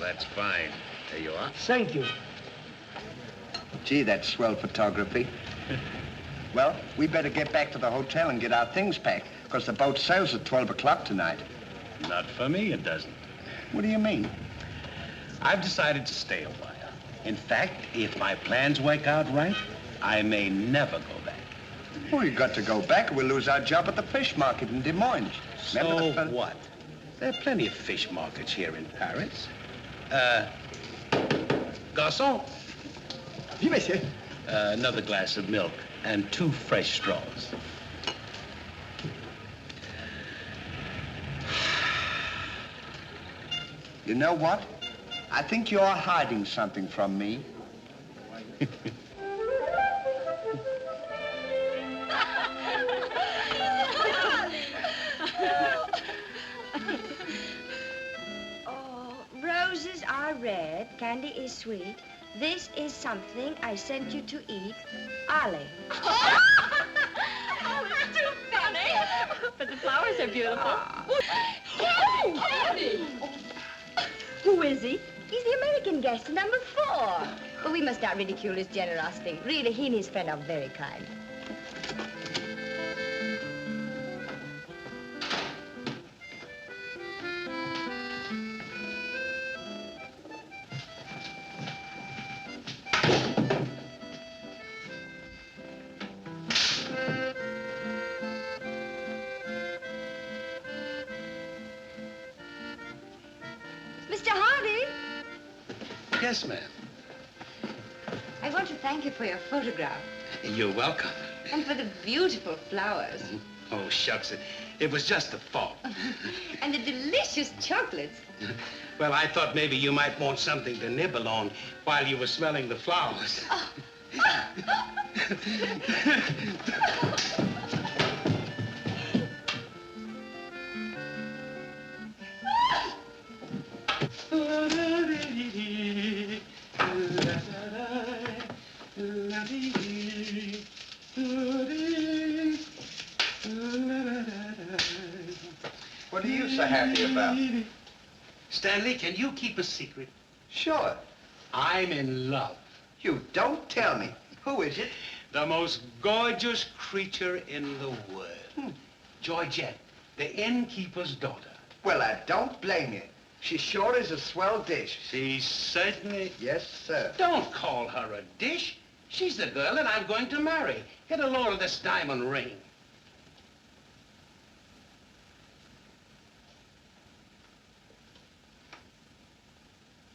that's fine. There you are. Thank you. Gee, that's swell photography. Well, we better get back to the hotel and get our things packed, because the boat sails at 12 o'clock tonight. Not for me, it doesn't. What do you mean? I've decided to stay a while. In fact, if my plans work out right, I may never go back. Well, you've got to go back or we'll lose our job at the fish market in Des Moines. So what? There are plenty of fish markets here in Paris. Garçon. Oui, monsieur. Another glass of milk and 2 fresh straws. You know what? I think you're hiding something from me. Oh, roses are red, candy is sweet. This is something I sent you to eat. Ollie. Oh, it's too funny. But the flowers are beautiful. Candy! Candy! Who is he? He's the American guest, number 4. But we must not ridicule his generosity. Really, he and his friend are very kind. Mr. Hardy? Yes, ma'am. I want to thank you for your photograph You're welcome. and for the beautiful flowers Oh, shucks. It was just a thought. and the delicious chocolates. Well, I thought maybe you might want something to nibble on while you were smelling the flowers. What are you so happy about? Stanley, can you keep a secret? Sure. I'm in love. You don't tell me. Who is it? The most gorgeous creature in the world. Georgette, the innkeeper's daughter. Well, I don't blame you. She sure is a swell dish. She certainly... Yes, sir. Don't call her a dish. She's the girl that I'm going to marry. Get a load of this diamond ring.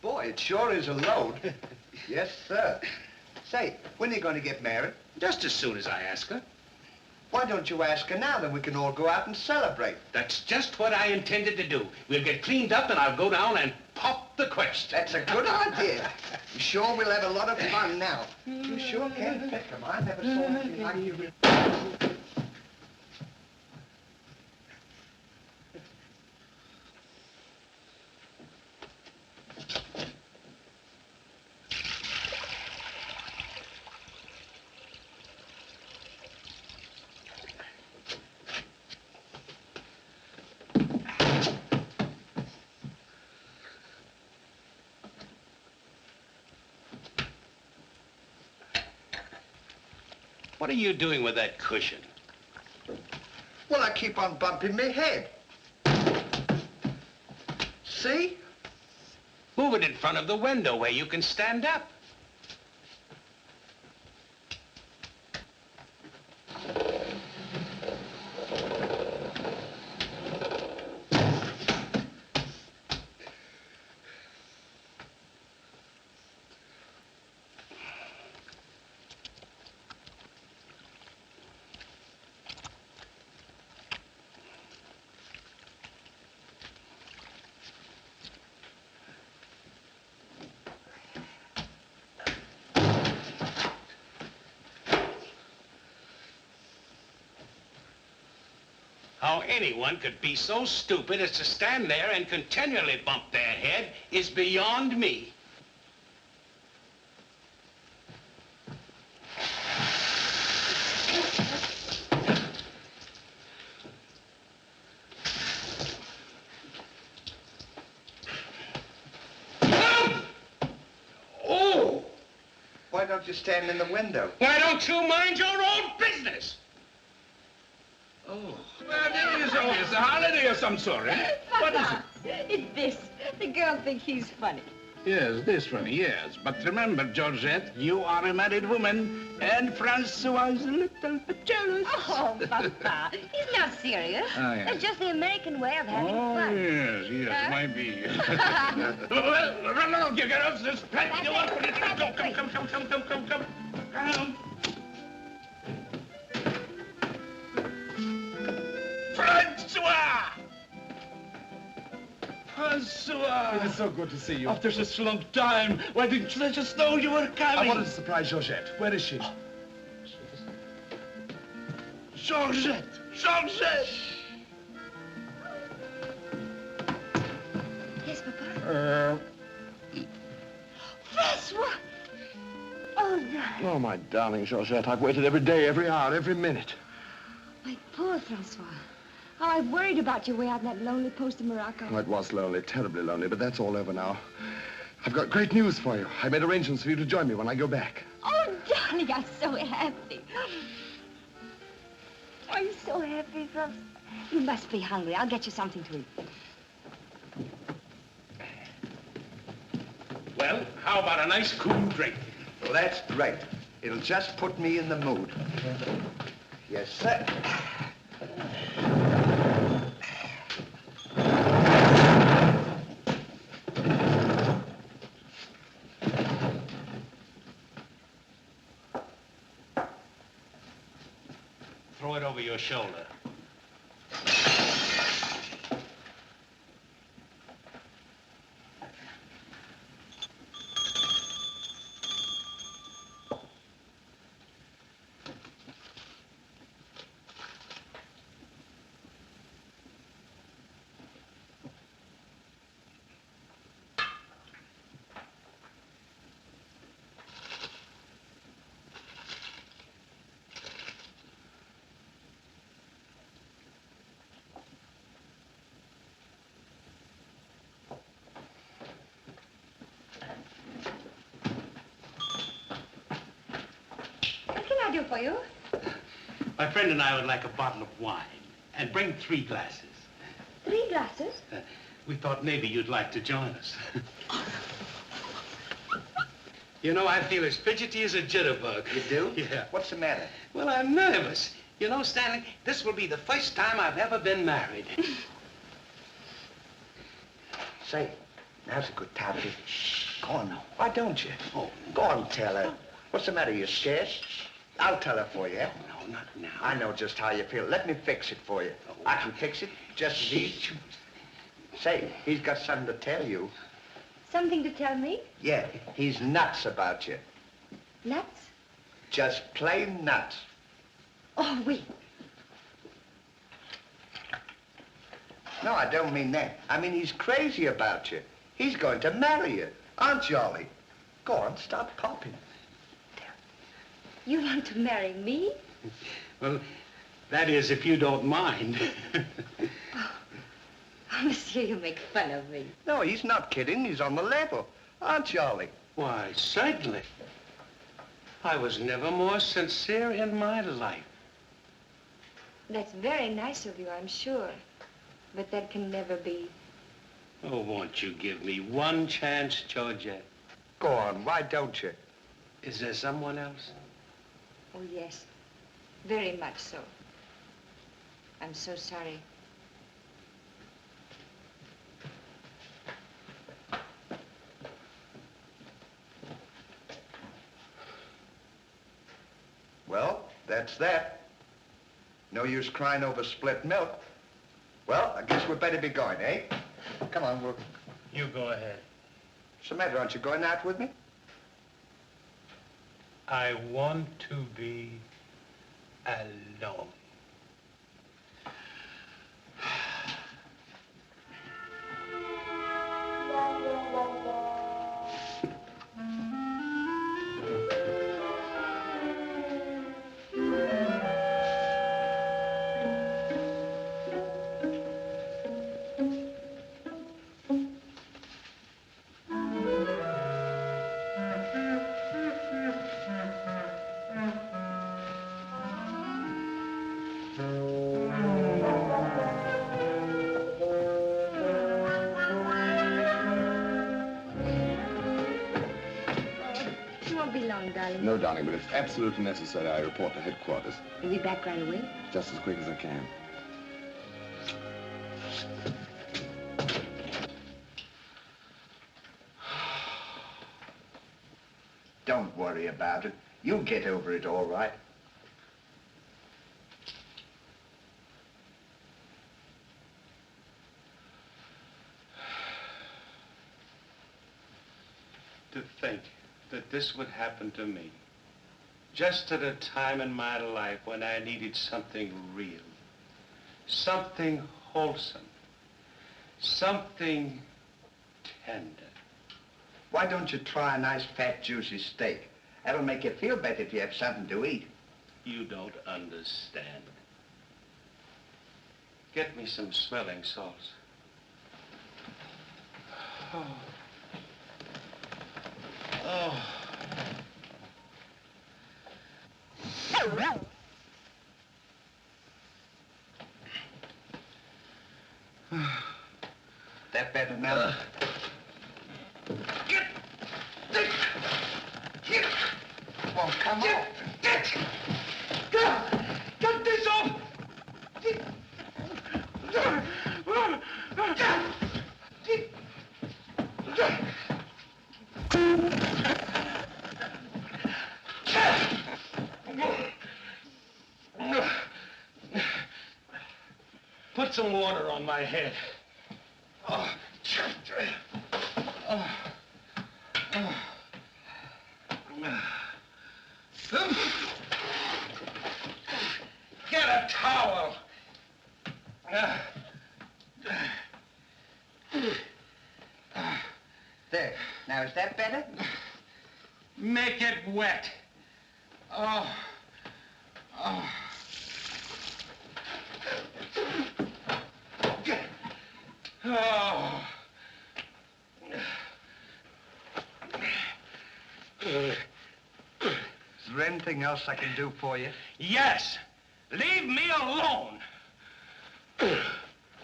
Boy, it sure is a load. Yes, sir. Say, when are you going to get married? Just as soon as I ask her. Why don't you ask her now, then we can all go out and celebrate? That's just what I intended to do. We'll get cleaned up and I'll go down and pop the question. That's a good idea. I'm sure we'll have a lot of fun now. You sure can pick 'em. I never saw anything like you. What are you doing with that cushion? Well, I keep on bumping my head. See? Move it in front of the window where you can stand up. How anyone could be so stupid as to stand there and continually bump their head is beyond me. why don't you stand in the window? Why don't you mind your own business? Oh. Well, it is always a holiday of some sort, eh? What is it? It's this. The girl thinks he's funny. Yes, this funny, yes. But remember, Georgette, you are a married woman, and Francois is a little bit jealous. Oh, Papa, he's not serious. Oh, yes. That's just the American way of having Oh, fun. yes, might be. Well, run along, you girls. There's plenty of work for you to do. Come. Francois! Francois! It is so good to see you. After such a long time, why didn't you let us know you were coming? I wanted to surprise Georgette. Where is she? Georgette! Yes, Papa? Francois! Oh, darling. Oh, my darling Georgette, I've waited every day, every hour, every minute. My poor Francois. How I worried about you way out in that lonely post in Morocco. Oh, it was lonely, terribly lonely, but that's all over now. I've got great news for you. I made arrangements for you to join me when I go back. Oh, darling, I'm so happy. I'm so happy, Francois. You must be hungry. I'll get you something to eat. Well, how about a nice cool drink? Well, that's great. It'll just put me in the mood. Yes, sir. Throw it over your shoulder. What can I do for you? My friend and I would like a bottle of wine. And bring 3 glasses. 3 glasses? We thought maybe you'd like to join us. You know, I feel as fidgety as a jitterbug. You do? Yeah. What's the matter? Well, I'm nervous. You know, Stanley, this will be the first time I've ever been married. Say, now's a good time to... Shh, go on now. Why don't you? Oh, Go on, tell her. What's the matter? You scared? I'll tell her for you. no, not now. I know just how you feel. Let me fix it for you. I can fix it just as easy. Say, he's got something to tell you. Something to tell me? Yeah, he's nuts about you. Nuts? Just plain nuts. Oh, wait. No, I don't mean that. I mean, he's crazy about you. He's going to marry you. Aren't you, Ollie? Go on, stop popping. You want to marry me? Well, that is, if you don't mind. Oh, monsieur, you make fun of me. No, he's not kidding. He's on the level. Aren't you, Ollie? Why, certainly. I was never more sincere in my life. That's very nice of you, I'm sure. But that can never be. Oh, won't you give me one chance, Georgette? Go on, why don't you? Is there someone else? Oh, yes. Very much so. I'm so sorry. Well, that's that. No use crying over spilt milk. Well, I guess we'd better be going, eh? Come on, we'll... You go ahead. What's the matter? Aren't you going out with me? I want to be alone. something, darling? No, darling, but it's absolutely necessary I report to headquarters. You'll be back right away? Just as quick as I can. Don't worry about it. You'll get over it all right. To think that this would happen to me, just at a time in my life when I needed something real, something wholesome, something tender. Why don't you try a nice, fat, juicy steak? That'll make you feel better if you have something to eat. You don't understand. Get me some smelling salts. Oh. Oh. That better now? Get this! Here! Well, come on. Get this off! Put some water on my head. Oh. Oh. Oh. Get a towel. There. Now, is that better? Make it wet. Oh. Oh. Oh. Is there anything else I can do for you? Yes. Leave me alone.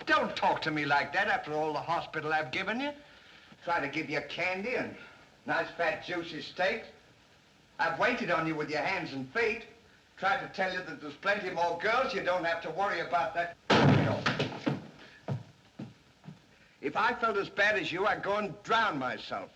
Don't talk to me like that after all the hospital I've given you. Try to give you candy and nice fat juicy steaks. I've waited on you with your hands and feet. Tried to tell you that there's plenty more girls. You don't have to worry about that. If I felt as bad as you, I'd go and drown myself.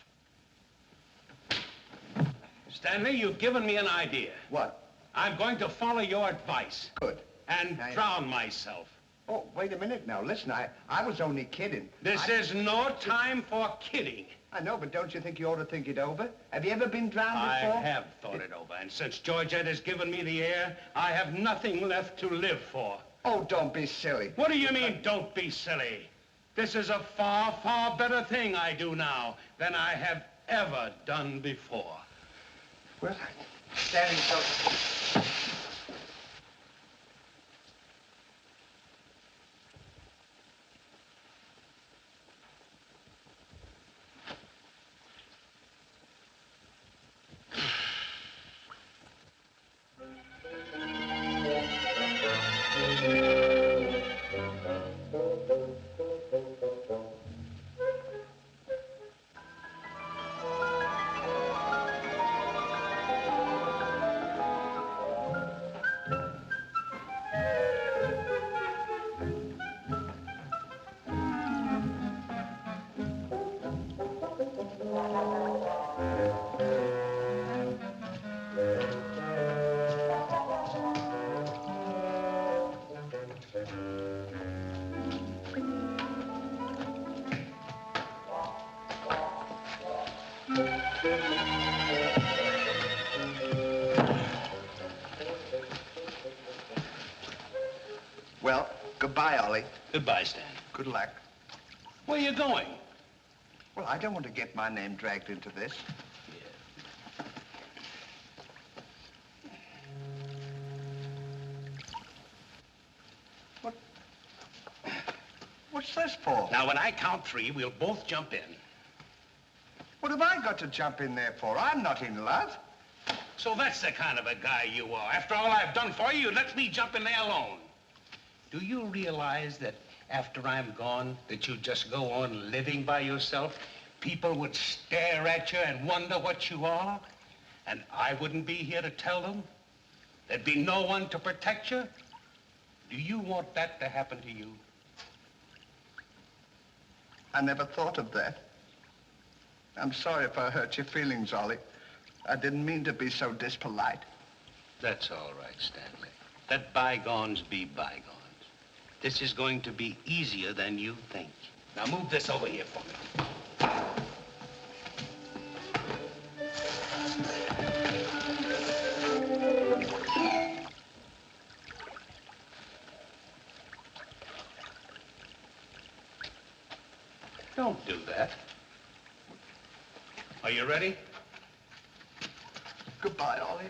Stanley, you've given me an idea. What? I'm going to follow your advice. Good. And drown myself. Oh, wait a minute now. Listen, I was only kidding. This is no time for kidding. I know, but don't you think you ought to think it over? Have you ever been drowned before? I have thought it over, and since Georgette has given me the air, I have nothing left to live for. Oh, don't be silly. What do you mean, don't be silly? This is a far, far better thing I do now than I have ever done before. Well, standing so... Well, goodbye, Ollie. Goodbye, Stan. Good luck. Where are you going? Well, I don't want to get my name dragged into this. What's this for? Now, when I count 3, we'll both jump in. What have I got to jump in there for? I'm not in love. So that's the kind of a guy you are. After all I've done for you, you let me jump in there alone. Do you realize that after I'm gone, that you just go on living by yourself? People would stare at you and wonder what you are. And I wouldn't be here to tell them? There'd be no one to protect you? Do you want that to happen to you? I never thought of that. I'm sorry if I hurt your feelings, Ollie. I didn't mean to be so dispolite. That's all right, Stanley. Let bygones be bygones. This is going to be easier than you think. Now move this over here for me. Don't do that. Are you ready? Goodbye, Ollie.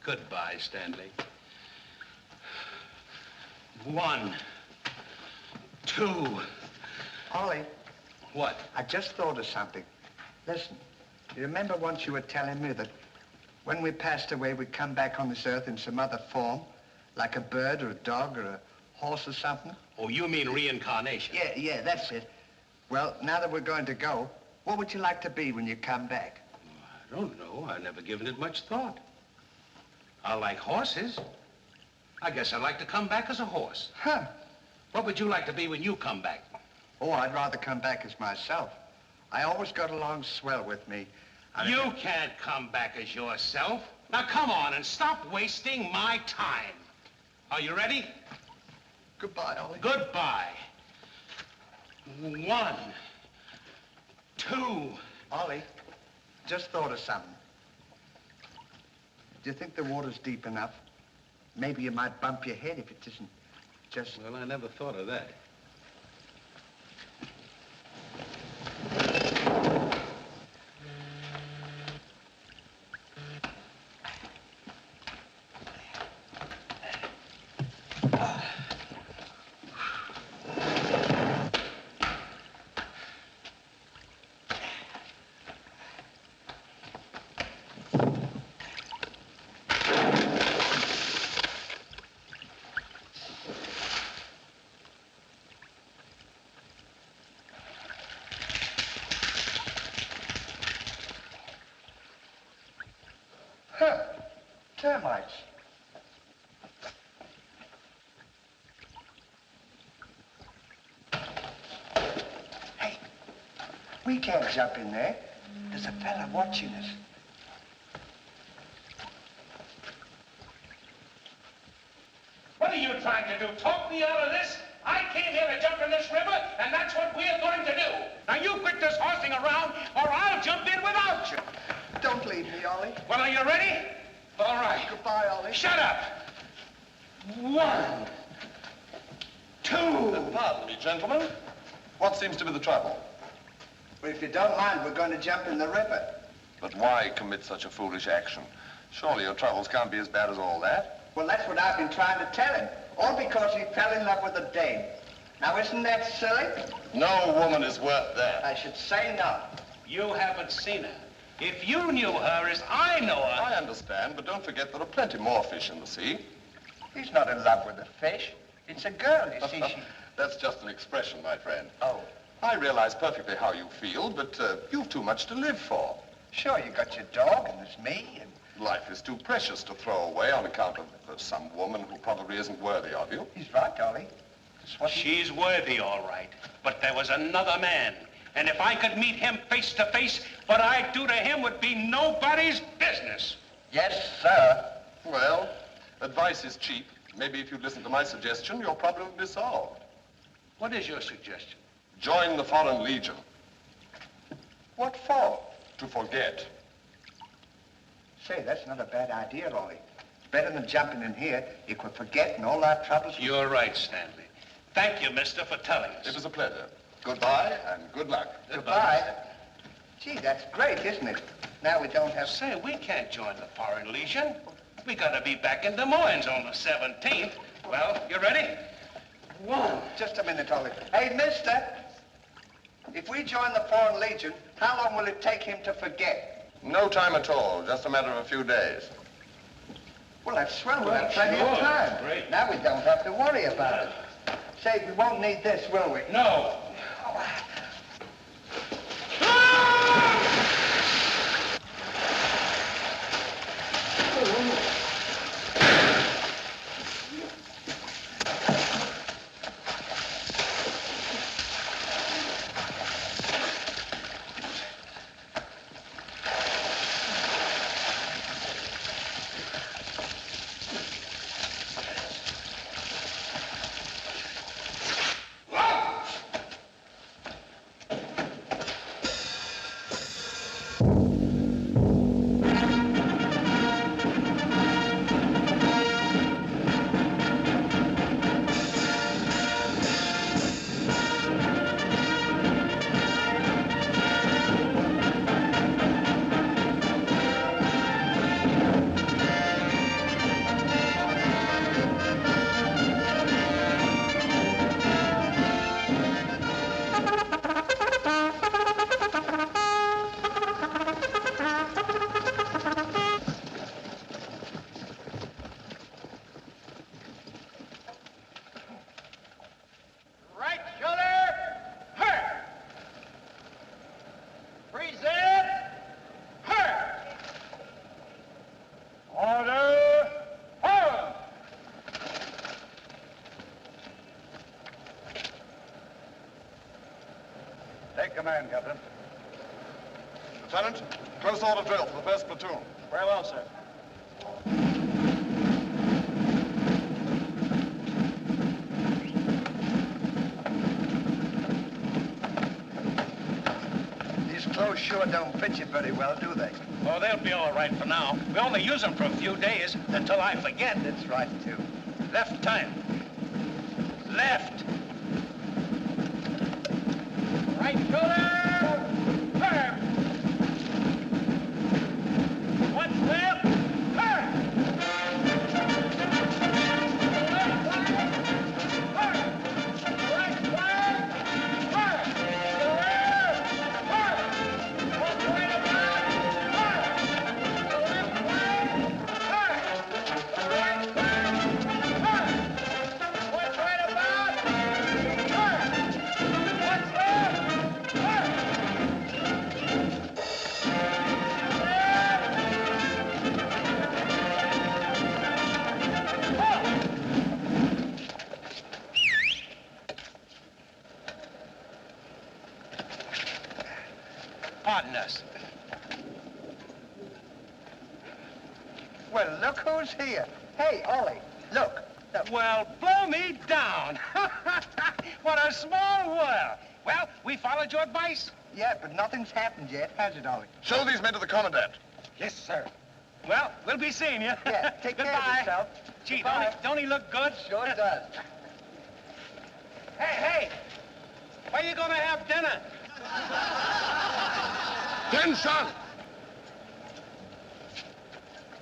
Goodbye, Stanley. 1, 2. Ollie. What? I just thought of something. Listen, you remember once you were telling me that when we passed away, we'd come back on this earth in some other form, like a bird or a dog or a horse or something? Oh, you mean reincarnation? Yeah, that's it. Well, now that we're going to go, what would you like to be when you come back? I don't know. I've never given it much thought. I like horses. I guess I'd like to come back as a horse. Huh. What would you like to be when you come back? Oh, I'd rather come back as myself. I always got along swell with me. You can't come back as yourself. Now, come on and stop wasting my time. Are you ready? Goodbye, Ollie. Goodbye. 1, 2. Ollie, just thought of something. Do you think the water's deep enough? Maybe you might bump your head if it isn't just... Well, I never thought of that. Termites. Hey, we can't jump in there. There's a fella watching us. What are you trying to do? Talk me out of this? I came here to jump in this river, and that's what we're going to do. Now, you quit this horsing around, or I'll jump in without you. Don't leave me, Ollie. Well, are you ready? All right. Goodbye, Ollie. Shut up. 1, 2. Pardon me, gentlemen. What seems to be the trouble? Well, if you don't mind, we're going to jump in the river. But why commit such a foolish action? Surely your troubles can't be as bad as all that. Well, that's what I've been trying to tell him. All because he fell in love with a dame. Now, isn't that silly? No woman is worth that. I should say not. You haven't seen her. If you knew her as I know her... I understand, but don't forget there are plenty more fish in the sea. He's not in love with a fish. It's a girl, you see. That's just an expression, my friend. Oh. I realize perfectly how you feel, but you've too much to live for. Sure, you got your dog, and there's me, and... Life is too precious to throw away on account of some woman who probably isn't worthy of you. He's right, Ollie. That's what She's worthy, all right. But there was another man. And if I could meet him face to face, what I'd do to him would be nobody's business. Yes, sir. Well, advice is cheap. Maybe if you'd listen to my suggestion, your problem would be solved. What is your suggestion? Join the Foreign Legion. What for? To forget. Say, that's not a bad idea, Ollie. It's better than jumping in here. You could forget and all our troubles. You're right, Stanley. Thank you, mister, for telling us. It was a pleasure. Goodbye and good luck. Goodbye. Gee, that's great, isn't it? Now we don't have... Say, we can't join the Foreign Legion. We gotta be back in Des Moines on the 17th. Well, you ready? 1. Just a minute, Ollie. Hey, mister. If we join the Foreign Legion, how long will it take him to forget? No time at all. Just a matter of a few days. Well, that's swell. We'll have plenty of time. Great. Now we don't have to worry about it. Say, we won't need this, will we? No. Freeze it! Her! Order! Forward! Take command, Captain. Lieutenant, close order drill for the first platoon. Very well, sir. These clothes sure don't fit you very well, do they? Oh, they'll be all right for now. We only use them for a few days until I forget. That's right, too. Left time. Left. Right shoulder. Turn. What's left? Turn. Left side. Turn. Right side. Turn. The rear. Turn. What's right about? Turn. The left side. Turn. The right side. Turn. What's right about? Turn. What's left? Turn. Pardon us. Well, look who's here. Hey, Ollie, look. Well, blow me down. What a small world. Well, we followed your advice. Yeah, but nothing's happened yet, has it, Ollie? Show these men to the commandant. Yes, sir. Well, we'll be seeing you. Yeah, take care of Goodbye. yourself. Gee, Goodbye. don't he look good? Sure does. Hey, where you gonna have dinner? 10 shots.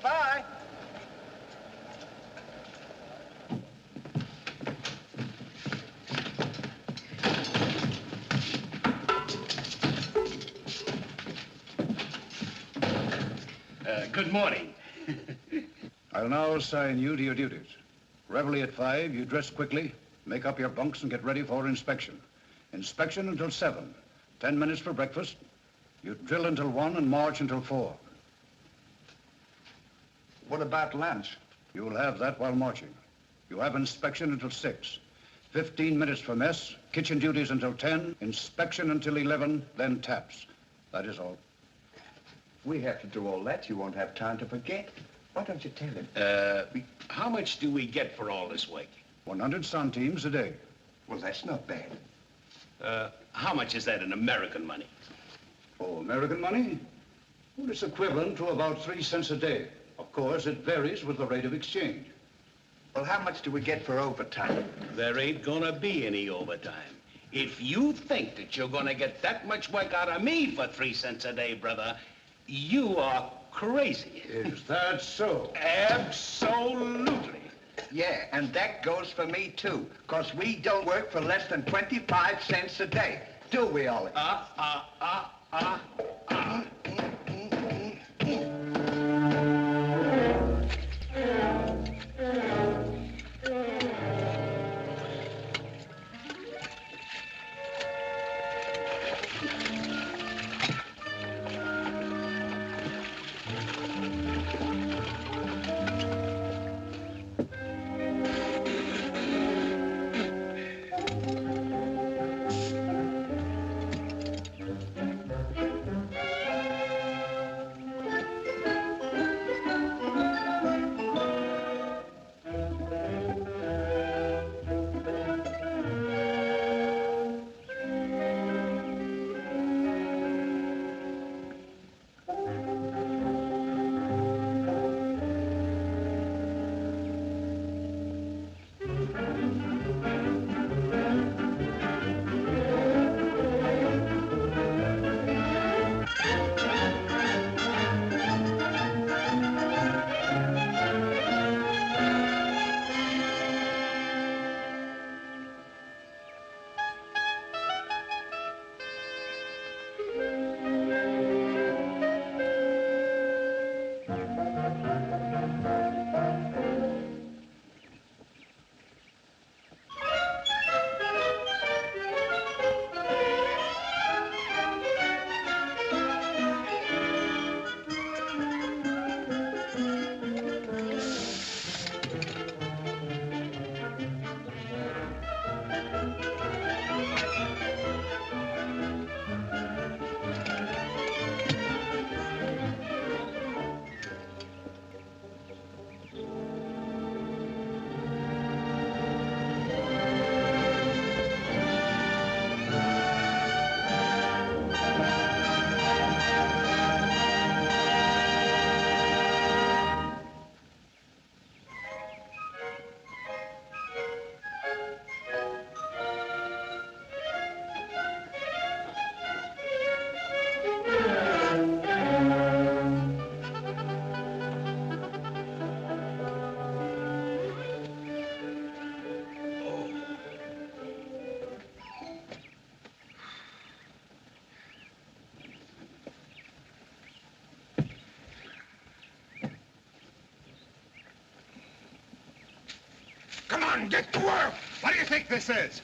Bye. Good morning. I'll now assign you to your duties. Reveille at 5, you dress quickly, make up your bunks and get ready for inspection. Inspection until 7. 10 minutes for breakfast. You drill until 1 and march until 4. What about lunch? You'll have that while marching. You have inspection until 6. 15 minutes for mess, kitchen duties until 10, inspection until 11, then taps. That is all. We have to do all that. You won't have time to forget. Why don't you tell him? How much do we get for all this work? 100 centimes a day. Well, that's not bad. How much is that in American money? Oh, American money? Well, it's equivalent to about 3 cents a day. Of course, it varies with the rate of exchange. Well, how much do we get for overtime? There ain't gonna be any overtime. If you think that you're gonna get that much work out of me for 3 cents a day, brother, you are crazy. Is that so? Absolutely. Yeah, and that goes for me, too, because we don't work for less than 25 cents a day. Do we, Ollie? on, get to work! What do you think this is?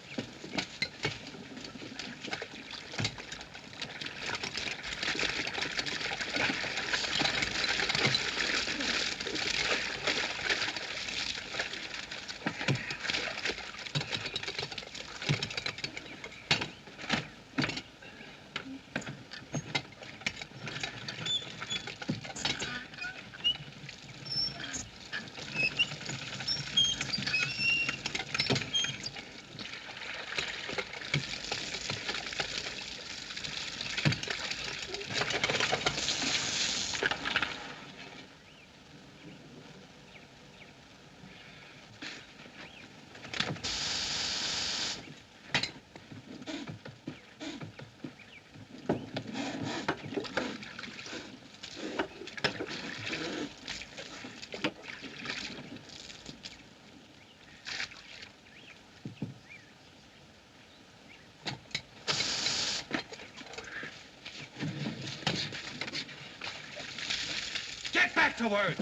Get back to work!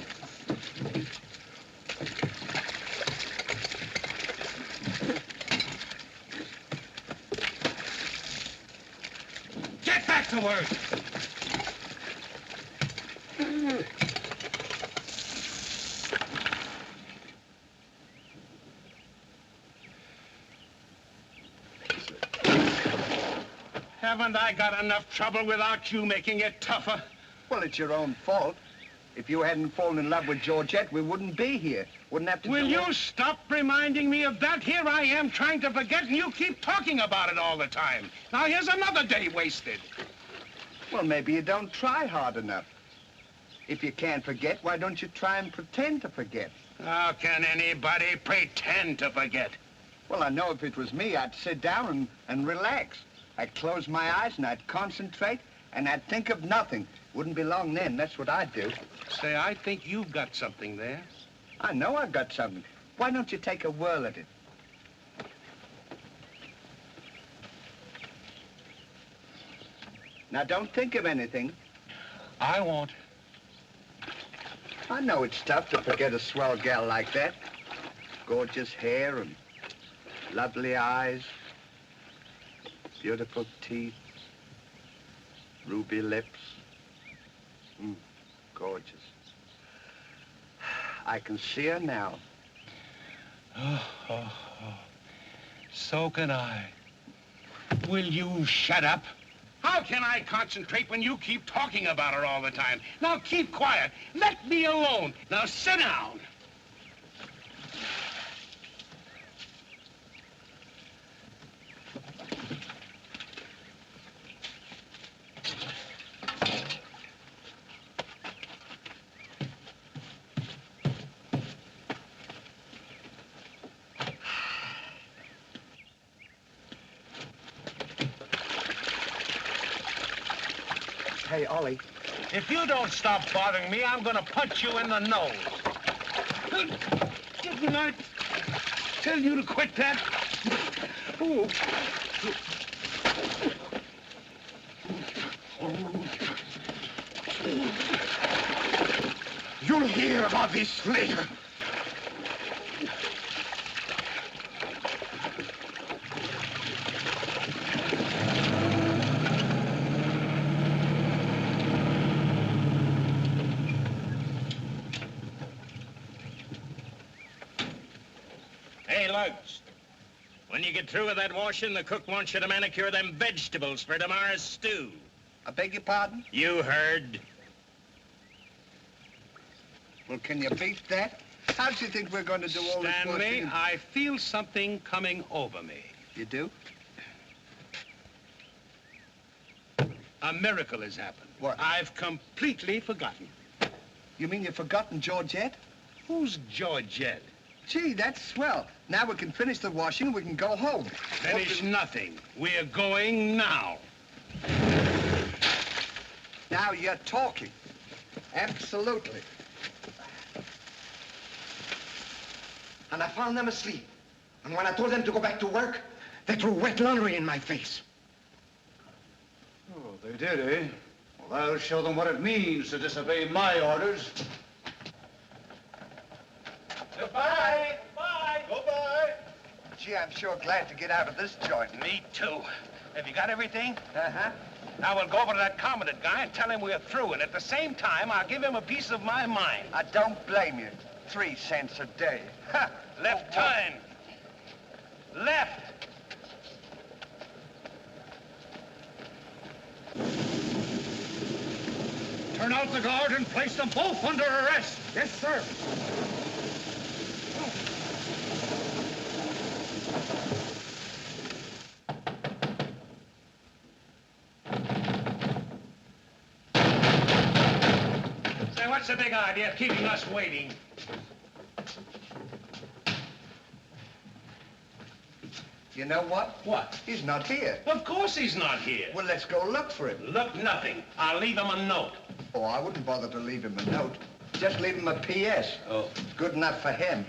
Get back to work! Haven't I got enough trouble without you making it tougher? Well, it's your own fault. If you hadn't fallen in love with Georgette, we wouldn't be here. Wouldn't have to Will you stop reminding me of that? Here I am trying to forget, and you keep talking about it all the time. Now, here's another day wasted. Well, maybe you don't try hard enough. If you can't forget, why don't you try and pretend to forget? How can anybody pretend to forget? Well, I know if it was me, I'd sit down and relax. I'd close my eyes and I'd concentrate and I'd think of nothing. Wouldn't be long then, that's what I'd do. Say, I think you've got something there. I know I've got something. Why don't you take a whirl at it? Now, don't think of anything. I won't. I know it's tough to forget a swell gal like that. Gorgeous hair and lovely eyes, beautiful teeth, ruby lips. Gorgeous. I can see her now. Oh. So can I. Will you shut up? How can I concentrate when you keep talking about her all the time? Now keep quiet. Let me alone. Now sit down. Hey, Ollie. If you don't stop bothering me, I'm gonna punch you in the nose. Didn't I tell you to quit that? Ooh. You'll hear about this later. When you get through with that washing, the cook wants you to manicure them vegetables for tomorrow's stew. I beg your pardon? You heard. Well, can you beat that? How do you think we're going to do all this Stanley, washing? I feel something coming over me. You do? A miracle has happened. What? I've completely forgotten. You mean you've forgotten Georgette? Who's Georgette? Gee, that's swell. Now we can finish the washing and we can go home. Finish nothing. We're going now. Now you're talking. Absolutely. And I found them asleep. And when I told them to go back to work, they threw wet laundry in my face. Oh, they did, eh? Well, I'll show them what it means to disobey my orders. Goodbye. Goodbye. Goodbye. Gee, I'm sure glad to get out of this joint. Me too. Have you got everything? Uh-huh. Now we'll go over to that commandant guy and tell him we're through, and at the same time, I'll give him a piece of my mind. I don't blame you. 3 cents a day. Ha! Left turn. Left. Turn out the guard and place them both under arrest. Yes, sir. Say, what's the big idea of keeping us waiting? You know what? What? He's not here. Of course he's not here. Well, let's go look for him. Look, nothing. I'll leave him a note. Oh, I wouldn't bother to leave him a note. Just leave him a P.S. Oh. It's good enough for him.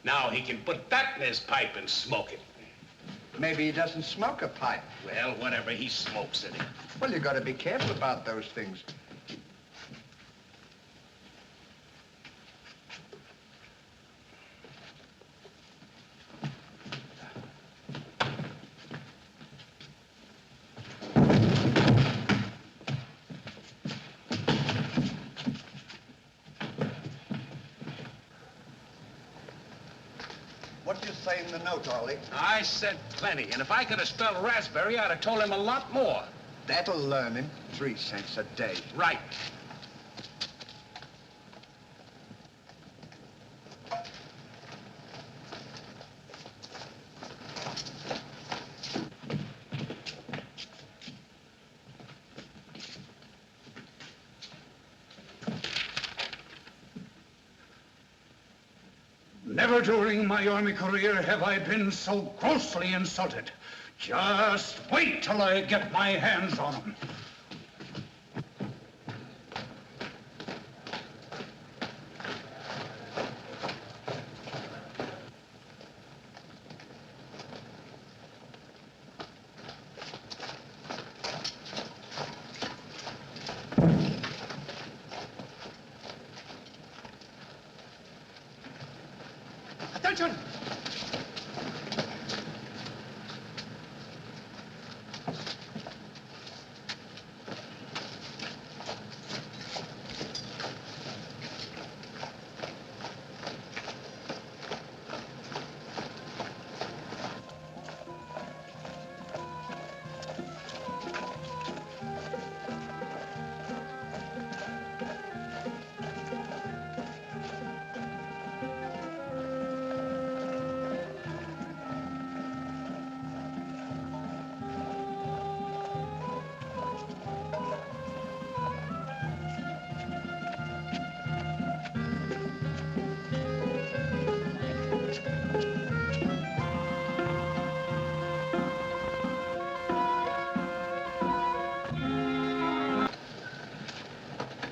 Now he can put that in his pipe and smoke it. Maybe he doesn't smoke a pipe. Well, whatever, he smokes it. Well, you got to be careful about those things. What did you say in the note, Ollie? I said plenty, and if I could have spelled raspberry, I'd have told him a lot more. That'll learn him. 3 cents a day. Right. Never during my army career have I been so grossly insulted. Just wait till I get my hands on him. Attention!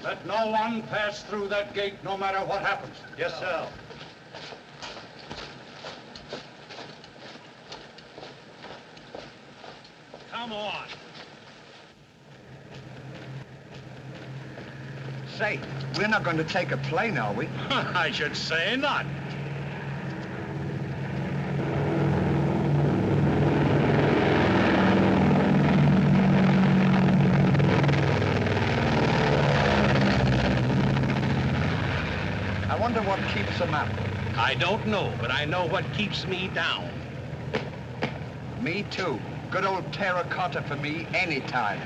Let no one pass through that gate, no matter what happens. Yes, sir. Come on. Say, we're not going to take a plane, are we? I should say not. I wonder what keeps them up. I don't know, but I know what keeps me down. Me too. Good old terracotta for me anytime.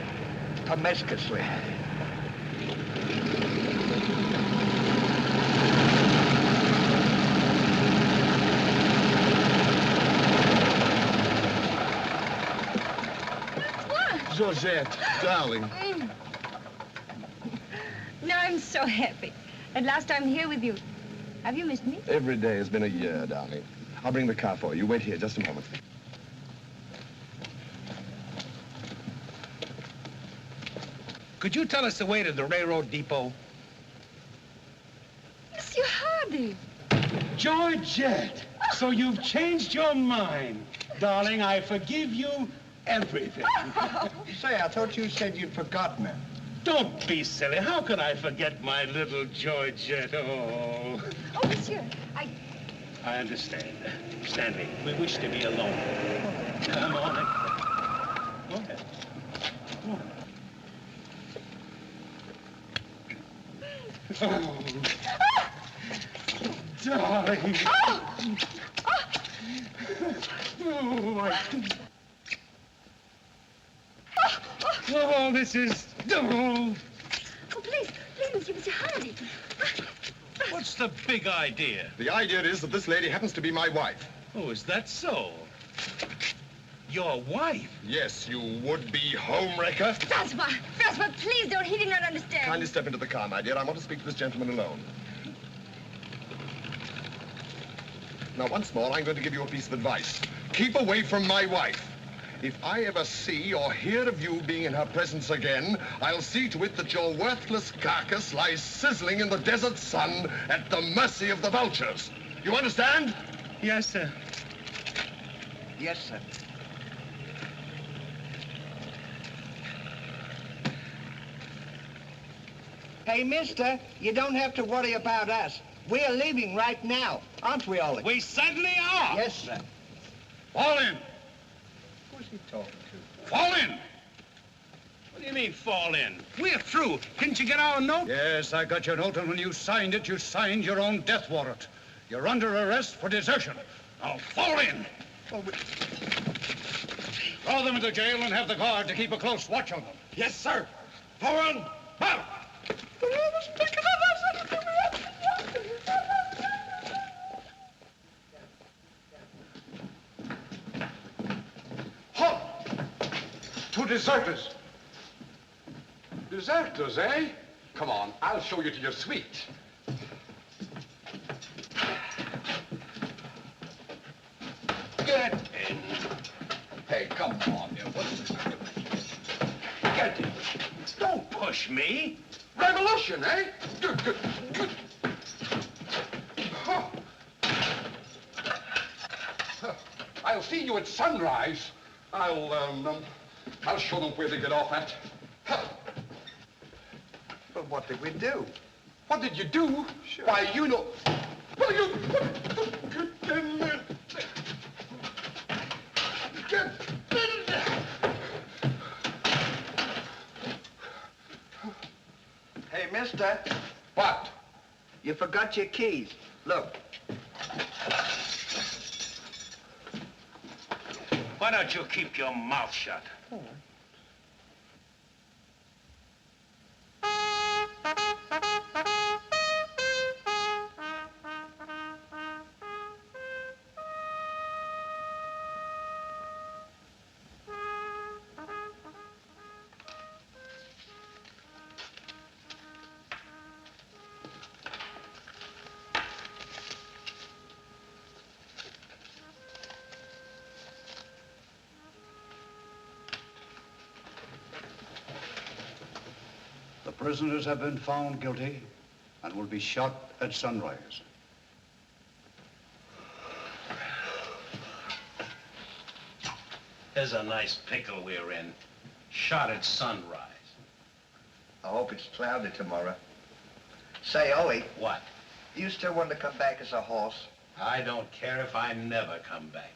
Promiscuously. Georgette, darling. Now I'm so happy. At last I'm here with you. Have you missed me? Every day has been a year, darling. I'll bring the car for you. Wait here just a moment. Could you tell us the way to the railroad depot? Monsieur Hardy. Georgette, so you've changed your mind. Darling, I forgive you everything. Say, I thought you said you'd forgotten her. Don't be silly. How could I forget my little Georgette? Oh. Oh, monsieur, I understand. Stanley, we wish to be alone. Come on. Go ahead. Go on. Oh. Darling. Oh, oh, this is... Oh. Oh, please, Monsieur Hardy. What's the big idea? The idea is that this lady happens to be my wife. Oh, is that so? Your wife? Yes, you would-be homewrecker. Francois, please don't. He did not understand. Kindly step into the car, my dear. I want to speak to this gentleman alone. Now, once more, I'm going to give you a piece of advice. Keep away from my wife. If I ever see or hear of you being in her presence again, I'll see to it that your worthless carcass lies sizzling in the desert sun at the mercy of the vultures. You understand? Yes, sir. Yes, sir. Hey, mister, you don't have to worry about us. We're leaving right now, aren't we, Ollie? We certainly are. Yes, sir. Fall in. Who's he talking to? Fall in. What do you mean, fall in? We're through. Didn't you get our note? Yes, I got your note, and when you signed it, you signed your own death warrant. You're under arrest for desertion. Now, fall in. Well, Throw them into jail and have the guard to keep a close watch on them. Yes, sir. Forward. Out. Halt! Two deserters. Deserters, eh? Come on, I'll show you to your suite. Get in. Hey, come on, you. What's this doing? Get in. Don't push me. Revolution, eh? Good, good, good. Huh. Huh. I'll see you at sunrise. I'll show them where they get off at. Huh. Well, what did we do? What did you do? Sure. Why, you know... What are you... Hey, mister, What? you forgot your keys. Look. Why don't you keep your mouth shut? The prisoners have been found guilty and will be shot at sunrise. There's a nice pickle we're in. Shot at sunrise. I hope it's cloudy tomorrow. Say, Ollie, What? do you still want to come back as a horse? I don't care if I never come back.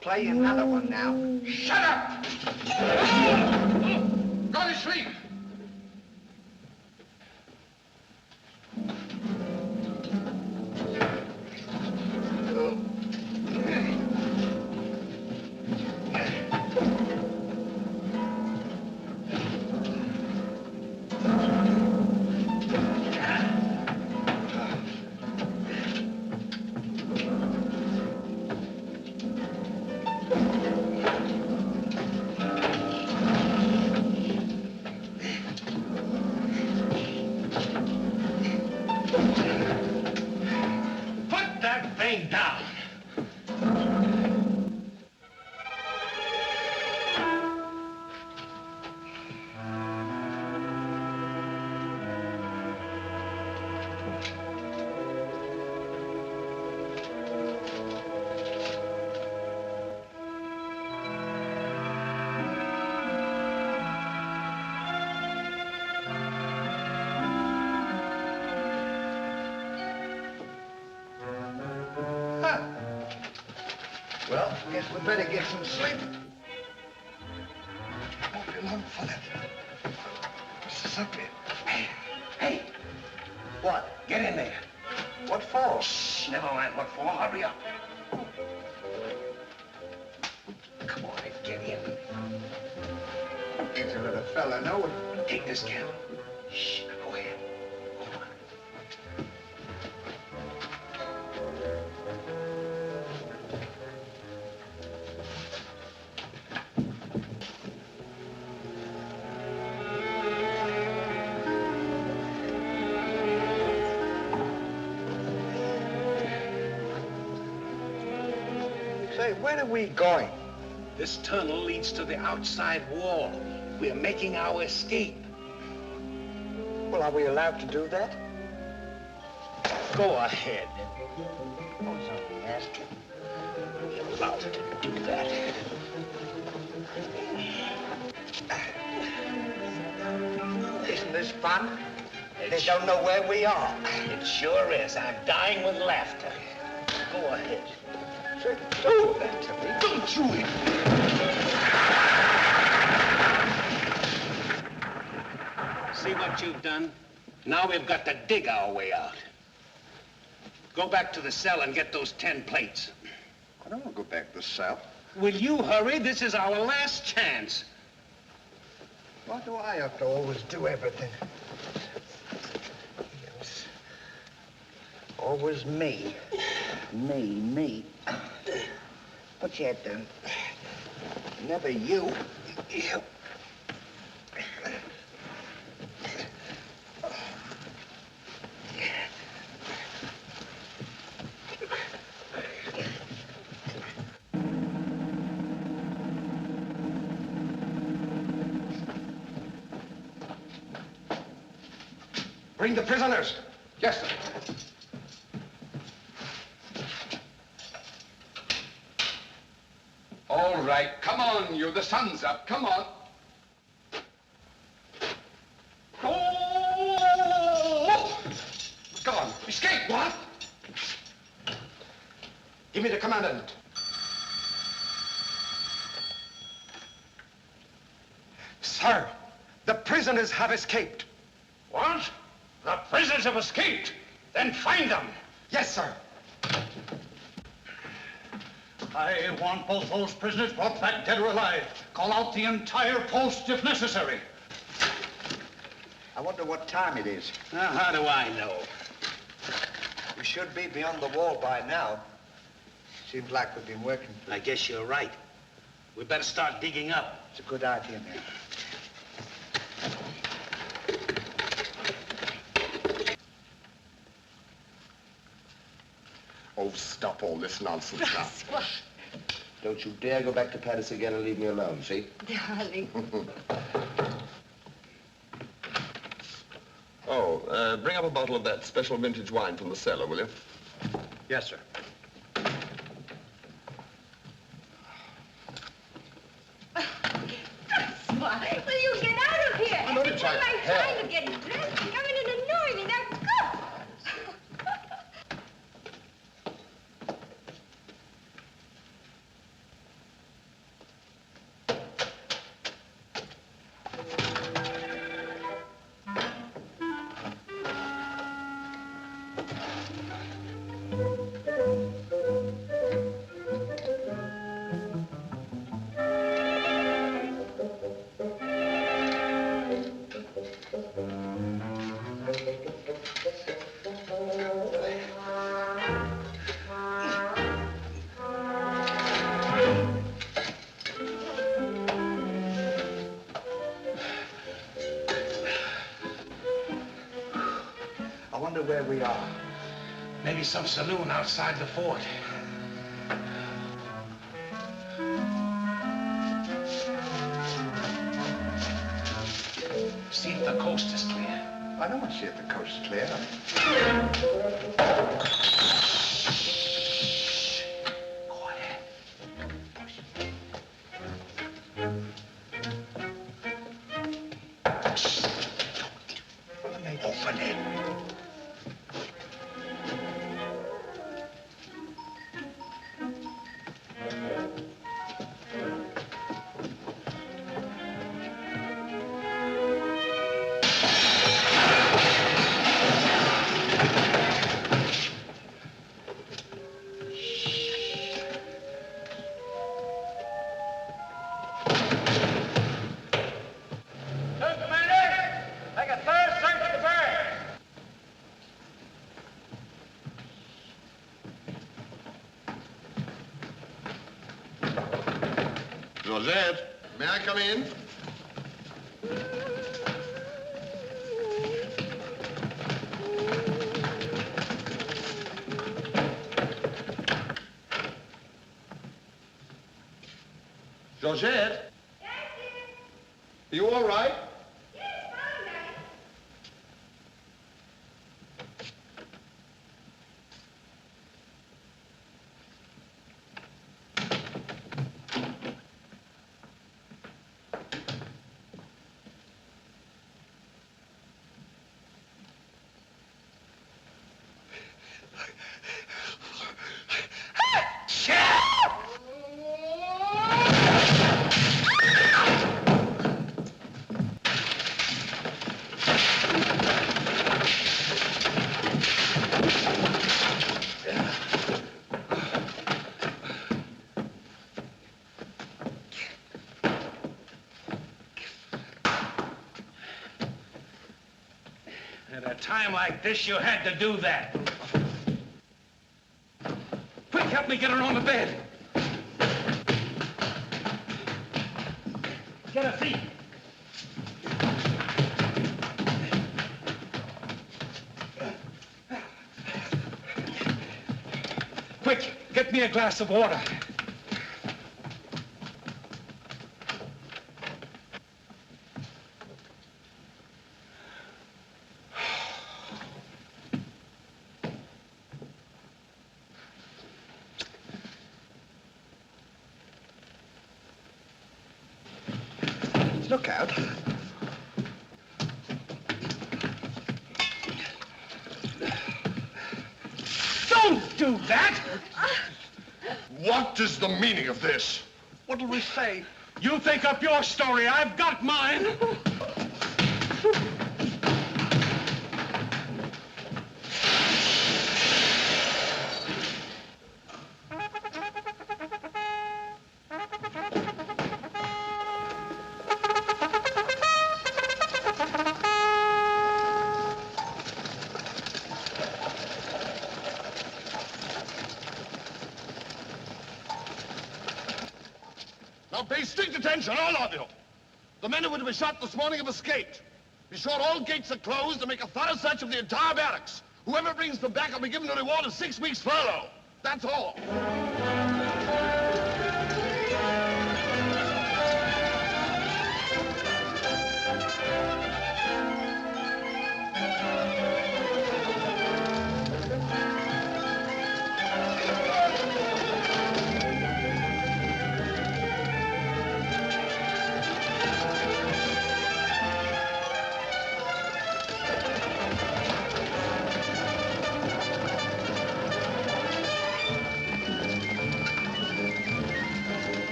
Play another one now. Shut up! Go to sleep! Well, guess we better get some sleep. Won't be long for that. What's this up here? Hey! What? Get in there. What for? Shh, never mind what for. Hurry up. Come on, get in. Ain't you let a fella know it? Take this candle. Shh, go ahead. Go on. Say, where are we going? This tunnel leads to the outside wall. We're making our escape. Well, are we allowed to do that? Go ahead. I was only asking. You're allowed to do that. Isn't this fun? They don't know where we are. It sure is. I'm dying with laughter. Go ahead. Say, do that to me. Don't you hit me. See what you've done? Now we've got to dig our way out. Go back to the cell and get those 10 plates. I don't want to go back to the cell. Will you hurry? This is our last chance. Why do I have to always do everything? Yes. Always me. Me. What you had done? Never you. You. Bring the prisoners. Yes, sir. All right, come on, you. The sun's up. Come on. Oh! Come on. Escape. What? Give me the commandant. Sir, the prisoners have escaped. What? The prisoners have escaped. Then find them. Yes, sir. I want both those prisoners brought back dead or alive. Call out the entire post if necessary. I wonder what time it is. Now, how do I know? We should be beyond the wall by now. Seems like we've been working. I guess you're right. We better start digging up. It's a good idea, man. Oh, stop all this nonsense now. Squash. Don't you dare go back to Paris again and leave me alone, see? Darling. Oh, bring up a bottle of that special vintage wine from the cellar, will you? Yes, sir. Squash. Will you get out of here? I'm going to Every try time I'm hell. trying to get dressed, you come in and annoy me. Now go. I wonder where we are. Maybe some saloon outside the fort. See if the coast is clear. I don't want to see if the coast's clear. Quiet. Open it. Georgette, may I come in? Georgette? Yes, dear. Are you all right? Yes, fine, Daddy. At a time like this, you had to do that. Quick, help me get her on the bed. Get her feet. Quick, get me a glass of water. Look out. Don't do that! What is the meaning of this? What'll we say? You think up your story. I've got mine. Now pay strict attention, all of you. The men who were to be shot this morning have escaped. Be sure all gates are closed and make a thorough search of the entire barracks. Whoever brings them back will be given a reward of 6 weeks' furlough. That's all.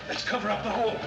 Let's cover up the hole.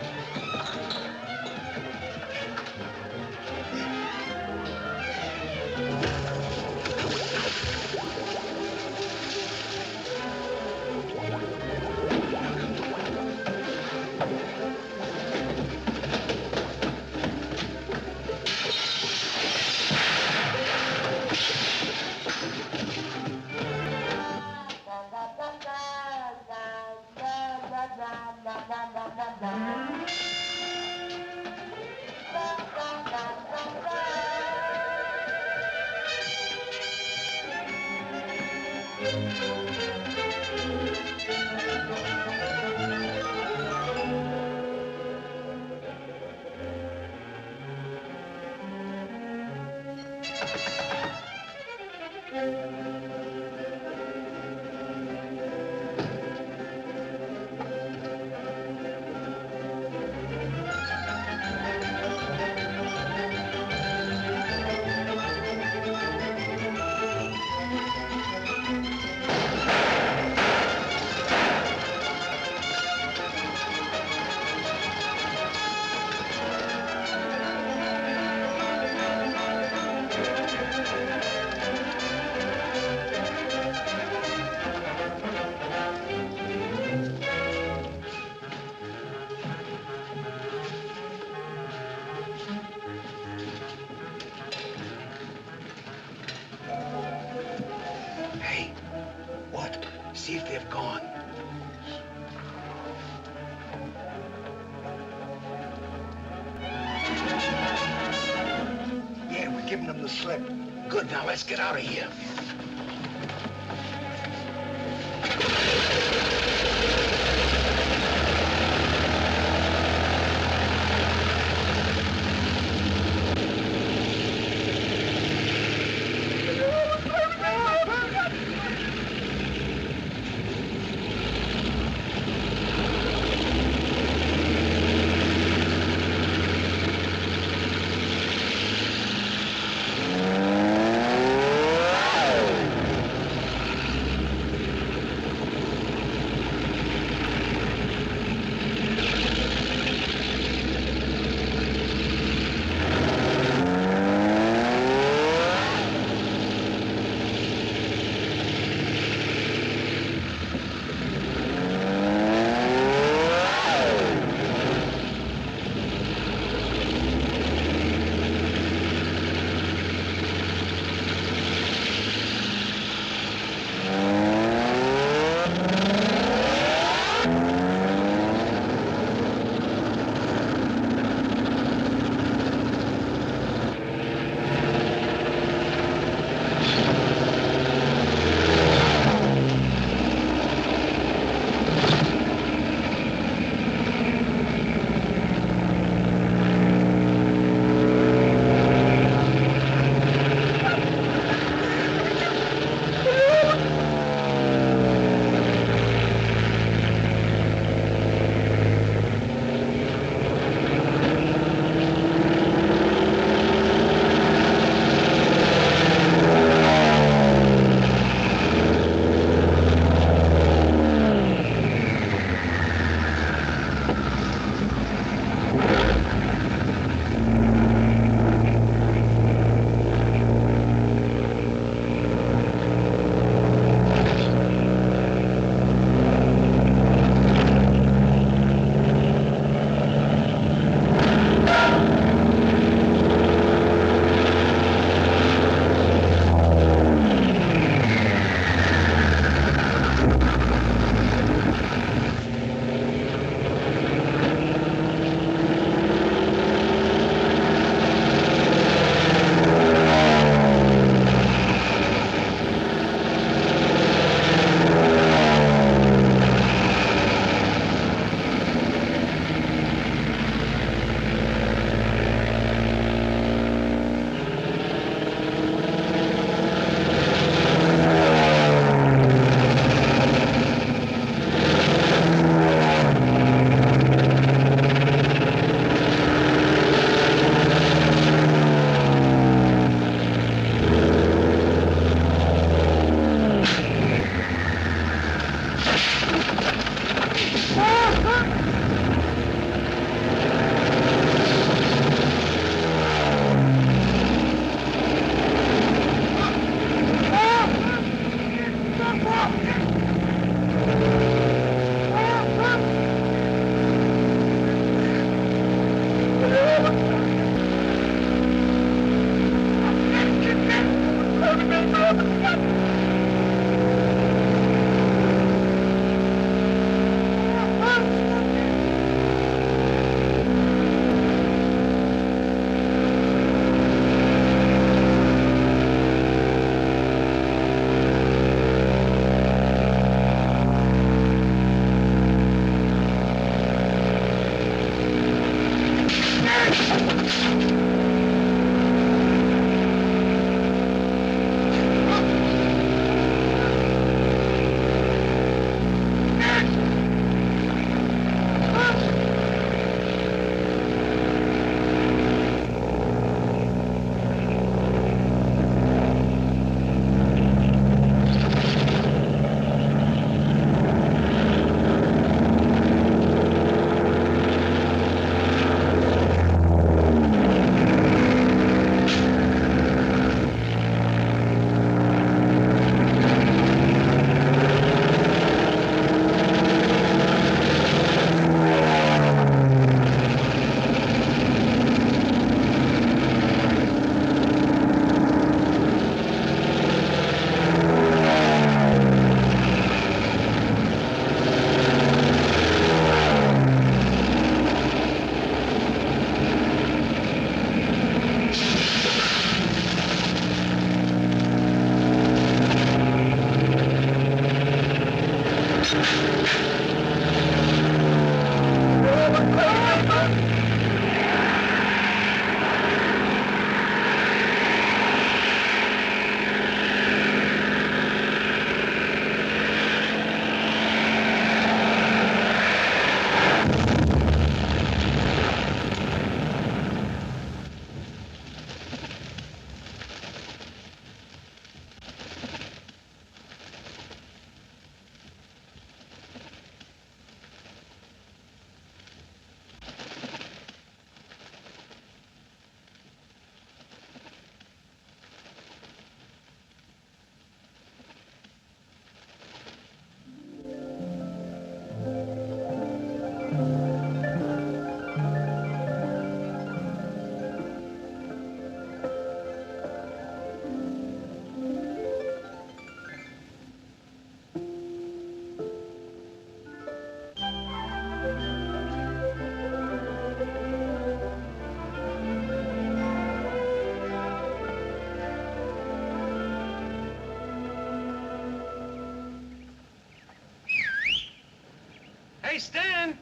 See if they've gone. Yeah, we're giving them the slip. Good, now let's get out of here. Hey, Stan!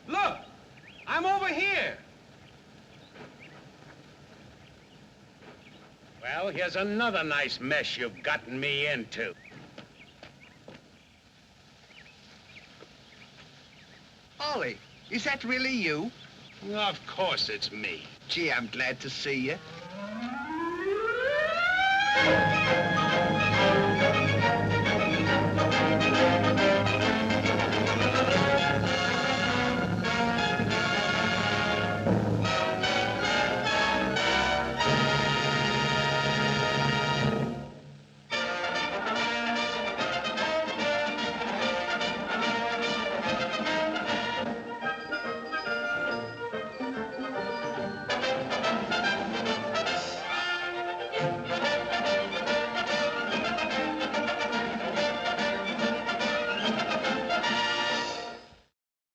Look! I'm over here! Well, here's another nice mess you've gotten me into. Ollie, is that really you? Of course it's me. Gee, I'm glad to see you.